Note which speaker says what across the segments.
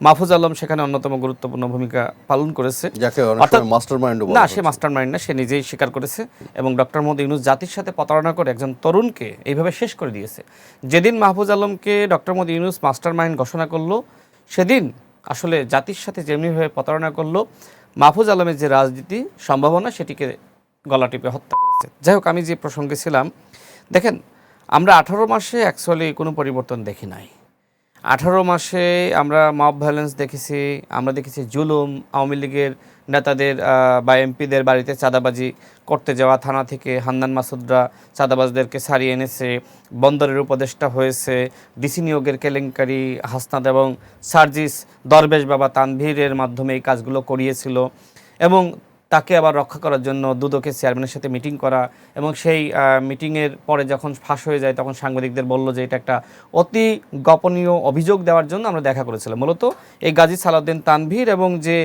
Speaker 1: মাহফুজ আলম সেখানে অন্যতম গুরুত্বপূর্ণ ভূমিকা পালন করেছে। না, সে মাস্টারমাইন্ড না, সে নিজেই স্বীকার করেছে। এবং ডক্টর মোহাম্মদ ইউনূস জাতির সাথে প্রতারণা করে একজন তরুণকে এইভাবে শেষ করে দিয়েছে। যেদিন মাহফুজ আলমকে ডক্টর মোহাম্মদ ইউনূস মাস্টারমাইন্ড ঘোষণা করলো, সেদিন আসলে জাতির সাথে যেমনিভাবে প্রতারণা করলো, মাহফুজ আলমের যে রাজনীতি সম্ভাবনা সেটিকে গলা টিপে হত্যা করেছে। যাই হোক, আমি যে প্রসঙ্গে ছিলাম, দেখেন আমরা 18 মাসে অ্যাকচুয়ালি কোনো পরিবর্তন দেখি নাই। 18 মাসে আমরা মব ভায়োলেন্স দেখেছি, আমরা দেখেছি জুলুম, আওয়ামী লীগের নেতাদের বা এমপিদের বাড়িতে চাঁদাবাজি করতে যাওয়া, থানা থেকে হান্নান মাসুদরা চাঁদাবাজদেরকে ছাড়িয়ে এনেছে, বন্দরের উপদেষ্টা হয়েছে, ডিসি নিয়োগের কেলেঙ্কারি হাসনাত এবং সার্জিস দরবেশ বাবা তানভীরের মাধ্যমে এই কাজগুলো করিয়েছিল। এবং তাকে আবার রক্ষা করার জন্য দুদকের চেয়ারম্যানের সাথে মিটিং করা, এবং সেই মিটিংয়ের পরে যখন ফাঁস হয়ে যায় তখন সাংবাদিকদের বলল যে এটা একটা অতি গোপনীয় অভিযোগ দেওয়ার জন্য আমরা দেখা করেছিলাম। মূলত এই গাজী সালাউদ্দিন তানভীর এবং যে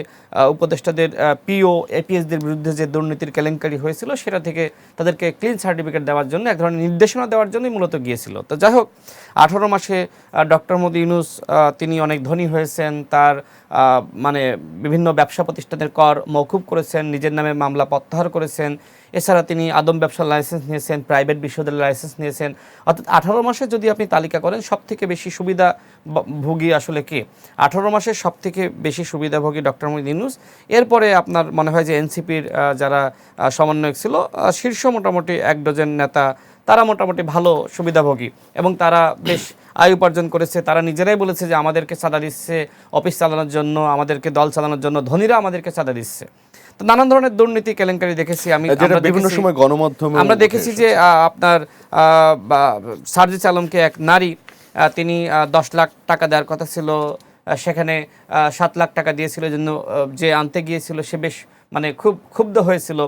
Speaker 1: উপদেষ্টাদের পিও এপিএসদের বিরুদ্ধে যে দুর্নীতির কেলেঙ্কারি হয়েছিল সেটা থেকে তাদেরকে ক্লিন সার্টিফিকেট দেওয়ার জন্য এক ধরনের নির্দেশনা দেওয়ার জন্যই মূলত গিয়েছিল। তো যাই হোক, 18 মাসে ডক্টর মোহাম্মদ ইউনূস তিনি অনেক ধনী হয়েছেন, তার মানে বিভিন্ন ব্যবসা প্রতিষ্ঠানের কর মওকুফ করেছেন, নিজের নামে মামলা প্রত্যাহার করেছেন। এছাড়া তিনি আদম ব্যবসার লাইসেন্স নিয়েছেন, প্রাইভেট বিশ্ববিদ্যালয়ের লাইসেন্স নিয়েছেন। অর্থাৎ 18 মাসে যদি আপনি তালিকা করেন সবথেকে বেশি সুবিধাভোগী আসলে কে, 18 মাসে সবথেকে বেশি সুবিধাভোগী ডক্টর মোহাম্মদ ইউনূস। এরপরে আপনার মনে হয় যে এনসিপির যারা সমন্বয়ক ছিল, শীর্ষ মোটামুটি 1 ডজন নেতা, তারা মোটামুটি ভালো সুবিধাভোগী এবং তারা বেশ আয় উপার্জন করেছে। তারা নিজেরাই বলেছে যে আমাদেরকে চাঁদা দিচ্ছে অফিস চালানোর জন্য, আমাদেরকে দল চালানোর জন্য ধনীরা আমাদেরকে চাঁদা দিচ্ছে। তো নানান ধরনের দুর্নীতি কেলেঙ্কারি দেখেছি আমি,
Speaker 2: বিভিন্ন সময় গণমাধ্যমে
Speaker 1: আমরা দেখেছি যে আপনার সার্জিস আলমকে এক নারী, তিনি 10 লাখ টাকা দেওয়ার কথা ছিল, সেখানে 7 লাখ টাকা দিয়েছিল, জন্য যে আনতে গিয়েছিল সে বেশ মানে খুব ক্ষুব্ধ হয়েছিল।